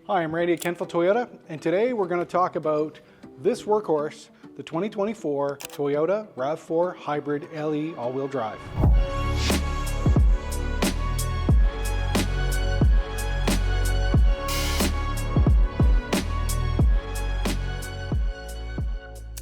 Hi, I'm Randy at Kentville Toyota, and today we're going to talk about this workhorse, the 2024 Toyota RAV4 Hybrid LE all-wheel drive.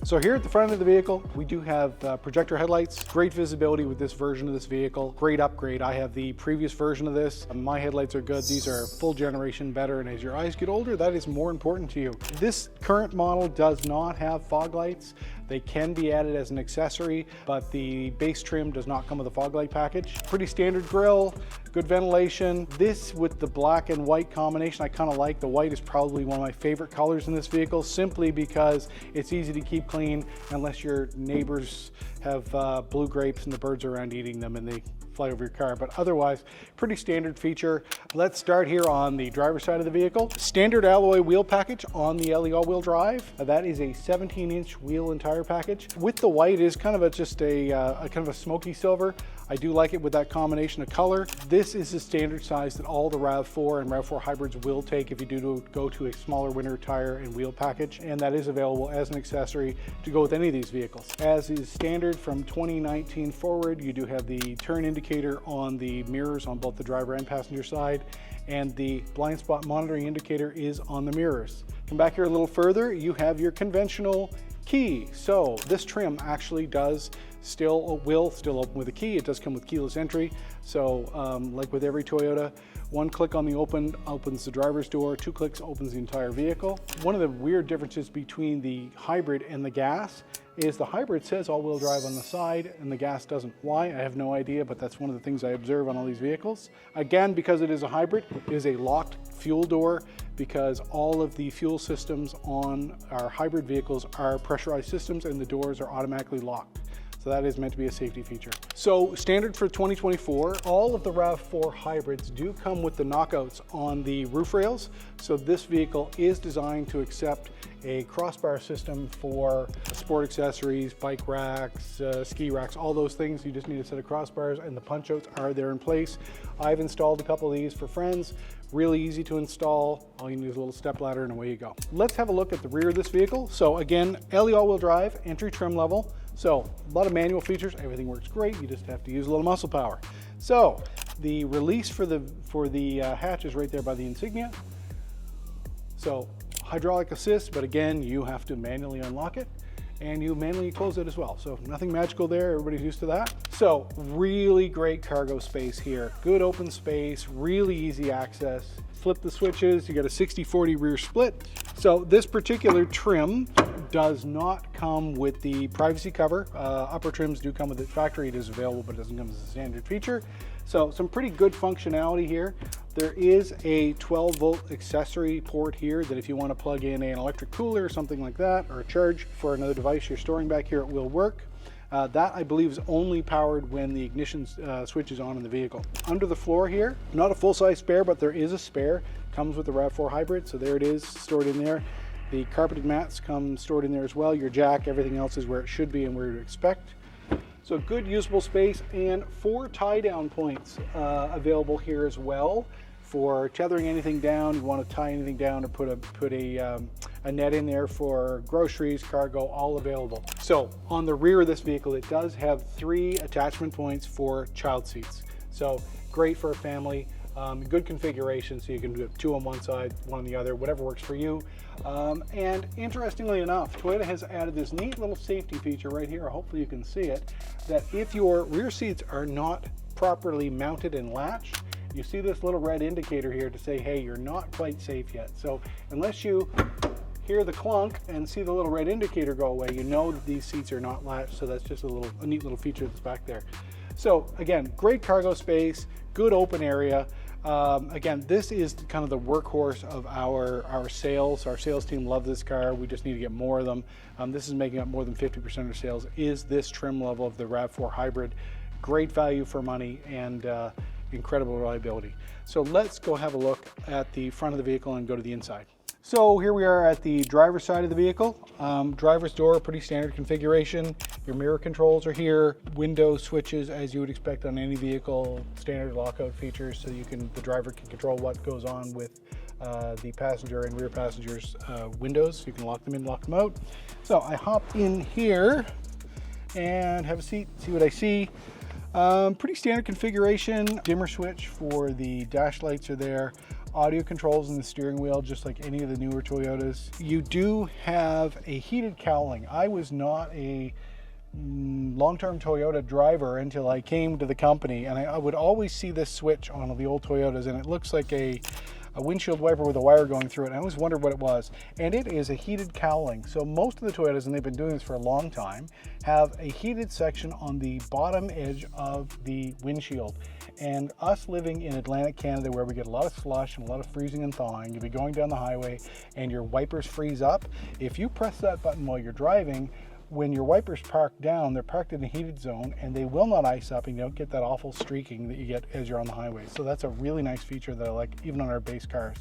So here at the front of the vehicle, we do have projector headlights, great visibility with this version of this vehicle, great upgrade. I have the previous version of this. My headlights are good. These are full generation better, and as your eyes get older, that is more important to you. This current model does not have fog lights. They can be added as an accessory, but the base trim does not come with a fog light package. Pretty standard grille, good ventilation. This with the black and white combination, I kind of like. The white is probably one of my favorite colors in this vehicle, simply because it's easy to keep clean unless your neighbors have blue grapes and the birds are around eating them and they fly over your car, but otherwise pretty standard feature. Let's start here on the driver's side of the vehicle. Standard alloy wheel package on the LE all-wheel drive. That is a 17-inch wheel and tire package. With the white is kind of just a kind of a smoky silver. I do like it with that combination of color. This is the standard size that all the RAV4 and RAV4 hybrids will take if you do go to a smaller winter tire and wheel package, and that is available as an accessory to go with any of these vehicles. As is standard from 2019 forward, you do have the turn indicator on the mirrors on both the driver and passenger side, and the blind spot monitoring indicator is on the mirrors. Come back here a little further, you have your conventional key. So this trim actually will still open with a key. It does come with keyless entry. So like with every Toyota, one click on the open opens the driver's door, 2 clicks opens the entire vehicle. One of the weird differences between the hybrid and the gas is the hybrid says all-wheel drive on the side and the gas doesn't. Why? I have no idea, but that's one of the things I observe on all these vehicles. Again, because it is a hybrid, it is a locked fuel door, because all of the fuel systems on our hybrid vehicles are pressurized systems and the doors are automatically locked. So that is meant to be a safety feature. So standard for 2024, all of the RAV4 hybrids do come with the knockouts on the roof rails. So this vehicle is designed to accept a crossbar system for sport accessories, bike racks, ski racks, all those things. You just need a set of crossbars and the punch outs are there in place. I've installed a couple of these for friends. Really easy to install. All you need is a little step ladder and away you go. Let's have a look at the rear of this vehicle. So again, LE all-wheel drive, entry trim level. So a lot of manual features, everything works great. You just have to use a little muscle power. So the release for the hatch is right there by the insignia. So hydraulic assist, but again, you have to manually unlock it and you manually close it as well. So nothing magical there, everybody's used to that. So really great cargo space here. Good open space, really easy access. Flip the switches, you got a 60/40 rear split. So this particular trim does not come with the privacy cover. Upper trims do come with it factory. It is available, but it doesn't come as a standard feature. So some pretty good functionality here. There is a 12-volt accessory port here that if you want to plug in an electric cooler or something like that, or a charge for another device you're storing back here, it will work. That I believe is only powered when the ignition switch is on in the vehicle. Under the floor here, not a full-size spare, but there is a spare. Comes with the RAV4 hybrid, so there it is stored in there. The carpeted mats come stored in there as well. Your jack, everything else is where it should be and where you'd expect. So good usable space, and 4 tie-down points available here as well for tethering anything down. You want to tie anything down or put a net in there for groceries, cargo, all available. So on the rear of this vehicle, it does have 3 attachment points for child seats. So great for a family. Good configuration, so you can do 2 on one side, 1 on the other, whatever works for you. And interestingly enough, Toyota has added this neat little safety feature right here, hopefully you can see it, that if your rear seats are not properly mounted and latched, you see this little red indicator here to say, hey, you're not quite safe yet. So unless you hear the clunk and see the little red indicator go away, you know that these seats are not latched, so that's just a neat little feature that's back there. So again, great cargo space, good open area. Again, this is kind of the workhorse of our sales. Our sales team love this car. We just need to get more of them. This is making up more than 50% of sales, is this trim level of the RAV4 hybrid. Great value for money and incredible reliability. So let's go have a look at the front of the vehicle and go to the inside. So here we are at the driver's side of the vehicle. Driver's door, pretty standard configuration. Your mirror controls are here. Window switches, as you would expect on any vehicle. Standard lockout features, so the driver can control what goes on with the passenger and rear passengers windows. You can lock them in, lock them out. So I hop in here and have a seat, see what I see. Pretty standard configuration. Dimmer switch for the dash lights are there. Audio controls in the steering wheel, just like any of the newer Toyotas. You do have a heated cowling. I was not a long-term Toyota driver until I came to the company, and I would always see this switch on the old Toyotas, and it looks like a windshield wiper with a wire going through it. And I always wondered what it was, and it is a heated cowling. So most of the Toyotas, and they've been doing this for a long time, have a heated section on the bottom edge of the windshield. And us living in Atlantic Canada, where we get a lot of slush and a lot of freezing and thawing, you'll be going down the highway and your wipers freeze up. If you press that button while you're driving, when your wipers park down, they're parked in a heated zone and they will not ice up, and you don't get that awful streaking that you get as you're on the highway. So that's a really nice feature that I like, even on our base cars.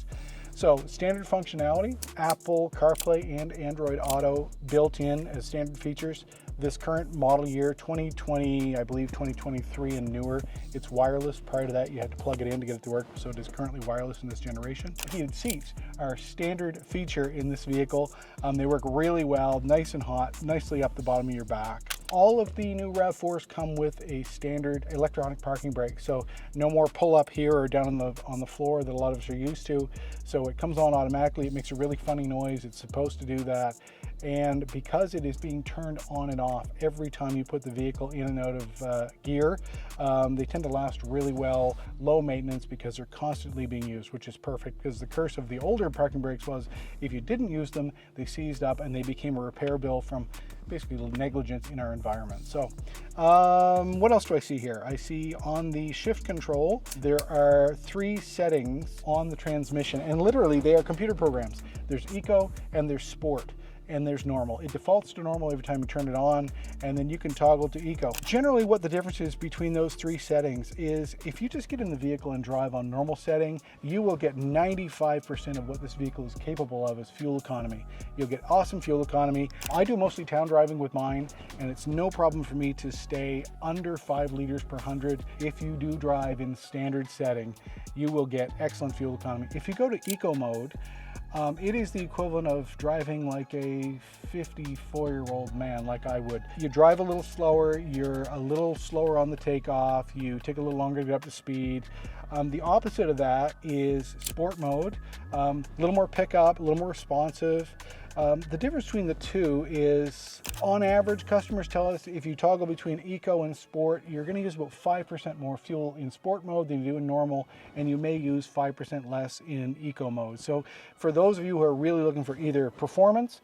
So standard functionality, Apple CarPlay and Android Auto built in as standard features. This current model year, 2020, I believe 2023 and newer, it's wireless. Prior to that, you had to plug it in to get it to work, so it is currently wireless in this generation. Heated seats are a standard feature in this vehicle. They work really well, nice and hot, nicely up the bottom of your back. All of the new RAV4s come with a standard electronic parking brake, so no more pull up here or down on the floor that a lot of us are used to. So it comes on automatically. It makes a really funny noise. It's supposed to do that. And because it is being turned on and off every time you put the vehicle in and out of gear, they tend to last really well, low maintenance, because they're constantly being used, which is perfect, because the curse of the older parking brakes was if you didn't use them, they seized up and they became a repair bill from basically negligence in our environment. So what else do I see here? I see on the shift control, there are 3 settings on the transmission, and literally they are computer programs. There's Eco and there's Sport, and there's normal. It defaults to normal every time you turn it on, and then you can toggle to Eco. Generally, what the difference is between those 3 settings is if you just get in the vehicle and drive on normal setting, you will get 95% of what this vehicle is capable of as fuel economy. You'll get awesome fuel economy. I do mostly town driving with mine, and it's no problem for me to stay under 5 liters per 100. If you do drive in standard setting, you will get excellent fuel economy. If you go to Eco mode, it is the equivalent of driving like a 54-year-old man, like I would. You drive a little slower, you're a little slower on the takeoff, you take a little longer to get up to speed. The opposite of that is Sport mode, a little more pickup, a little more responsive. The difference between the two is, on average, customers tell us if you toggle between Eco and Sport, you're going to use about 5% more fuel in Sport mode than you do in normal, and you may use 5% less in Eco mode. So for those of you who are really looking for either performance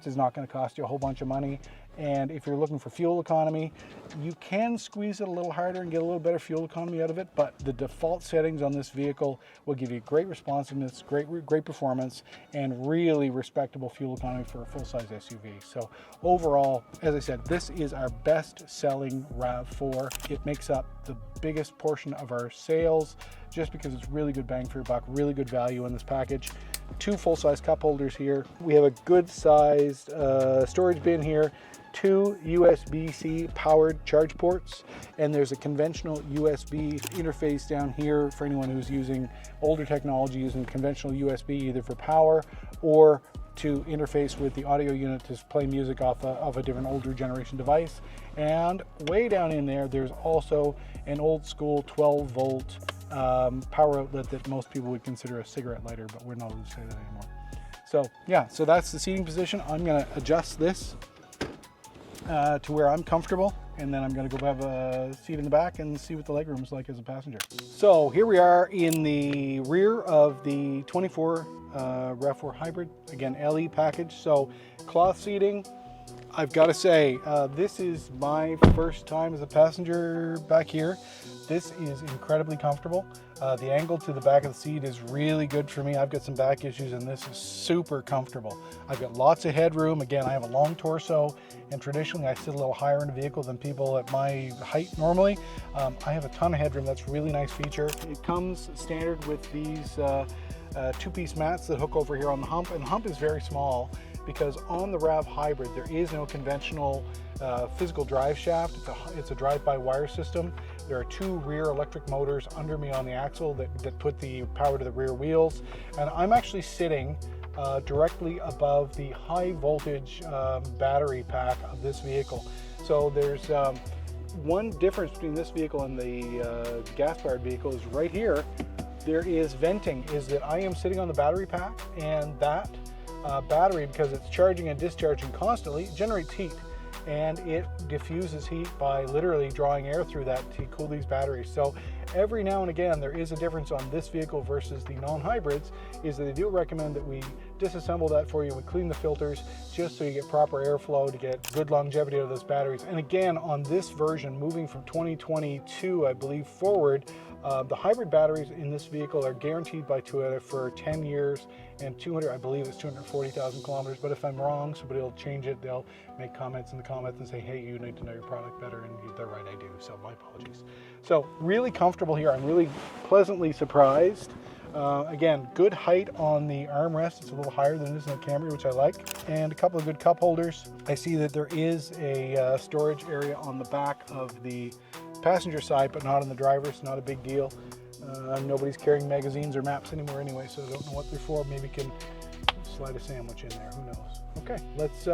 is not going to cost you a whole bunch of money. And if you're looking for fuel economy, you can squeeze it a little harder and get a little better fuel economy out of it, but the default settings on this vehicle will give you great responsiveness, great performance, and really respectable fuel economy for a full-size SUV. So overall, as I said, this is our best-selling RAV4. It makes up the biggest portion of our sales just because it's really good bang for your buck, really good value in this package. 2 full-size cup holders here. We have a good-sized storage bin here. 2 USB-C powered charge ports, and there's a conventional USB interface down here for anyone who's using older technology, using conventional USB either for power or to interface with the audio unit to play music off a different older generation device. And way down in there, there's also an old school 12-volt power outlet that most people would consider a cigarette lighter, but we're not allowed to say that anymore. So yeah, so that's the seating position. I'm going to adjust this to where I'm comfortable, and then I'm going to go have a seat in the back and see what the legroom's like as a passenger. So here we are in the rear of the 24 RAV4 Hybrid, again LE package. So cloth seating. I've got to say, this is my first time as a passenger back here. This is incredibly comfortable. The angle to the back of the seat is really good for me. I've got some back issues, and this is super comfortable. I've got lots of headroom. Again, I have a long torso, and traditionally I sit a little higher in the vehicle than people at my height normally. I have a ton of headroom. That's a really nice feature. It comes standard with these 2-piece mats that hook over here on the hump, and the hump is very small because on the RAV Hybrid there is no conventional physical drive shaft. It's a drive-by-wire system, There are 2 rear electric motors under me on the axle that put the power to the rear wheels. And I'm actually sitting directly above the high voltage battery pack of this vehicle. So there's one difference between this vehicle and the gas-powered vehicle is right here. There is venting, is that I am sitting on the battery pack, and that battery, because it's charging and discharging constantly, generates heat, and it diffuses heat by literally drawing air through that to cool these batteries. So every now and again there is a difference on this vehicle versus the non-hybrids, is that they do recommend that we disassemble that for you. We clean the filters just so you get proper airflow to get good longevity out of those batteries. And again, on this version, moving from 2022 I believe forward, the hybrid batteries in this vehicle are guaranteed by Toyota for 10 years and 200, I believe it's 240,000 kilometers, but if I'm wrong, somebody will change it. They'll make comments in the comments and say, hey, you need to know your product better, and they're right, I do, so my apologies. So really comfortable here. I'm really pleasantly surprised. Again, good height on the armrest. It's a little higher than it is in the Camry, which I like, and a couple of good cup holders. I see that there is a storage area on the back of the passenger side, but not on the driver's. Not a big deal. Nobody's carrying magazines or maps anymore anyway, so I don't know what they're for. Maybe can slide a sandwich in there, who knows. Okay, let's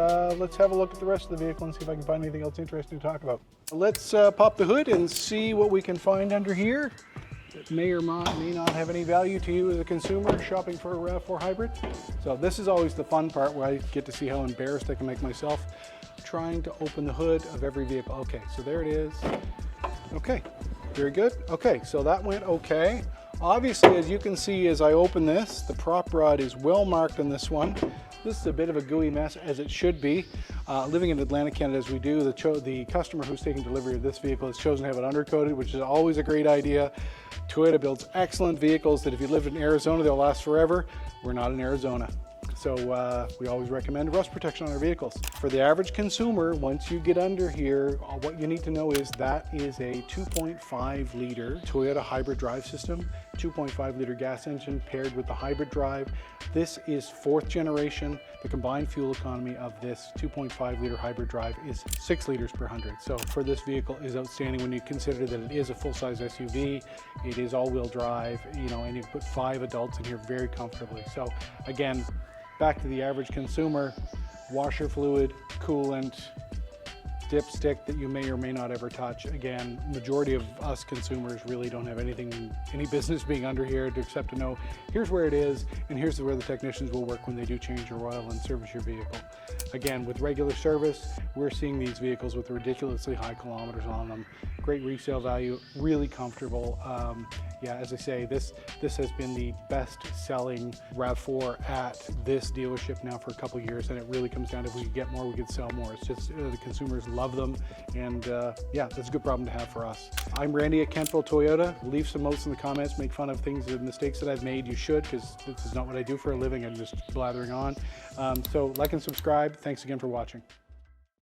have a look at the rest of the vehicle and see if I can find anything else interesting to talk about. Let's pop the hood and see what we can find under here that may or may not have any value to you as a consumer shopping for a RAV4 hybrid. So this is always the fun part, where I get to see how embarrassed I can make myself trying to open the hood of every vehicle. Okay, so there it is. Okay, very good. Okay, so that went okay. Obviously, as you can see as I open this, the prop rod is well marked on this one. This is a bit of a gooey mess, as it should be. Living in Atlantic, Canada as we do, the customer who's taking delivery of this vehicle has chosen to have it undercoated, which is always a great idea. Toyota builds excellent vehicles that if you live in Arizona, they'll last forever. We're not in Arizona. So we always recommend rust protection on our vehicles. For the average consumer, once you get under here, what you need to know is that is a 2.5 liter Toyota hybrid drive system, 2.5 liter gas engine paired with the hybrid drive. This is 4th generation. The combined fuel economy of this 2.5 liter hybrid drive is 6 liters per 100. So for this vehicle is outstanding when you consider that it is a full-size SUV, it is all-wheel drive, you know, and you put 5 adults in here very comfortably. So again, back to the average consumer, washer fluid, coolant, dipstick that you may or may not ever touch. Again, majority of us consumers really don't have any business being under here except to know here's where it is and here's where the technicians will work when they do change your oil and service your vehicle. Again, with regular service, we're seeing these vehicles with ridiculously high kilometers on them. Great resale value, really comfortable. Yeah, as I say, this has been the best selling RAV4 at this dealership now for a couple of years, and it really comes down to if we could get more, we could sell more. It's just the consumers love them, and yeah, that's a good problem to have for us. I'm Randy at Kentville Toyota. Leave some notes in the comments, make fun of things and mistakes that I've made. You should, because this is not what I do for a living. I'm just blathering on. So like and subscribe. Thanks again for watching.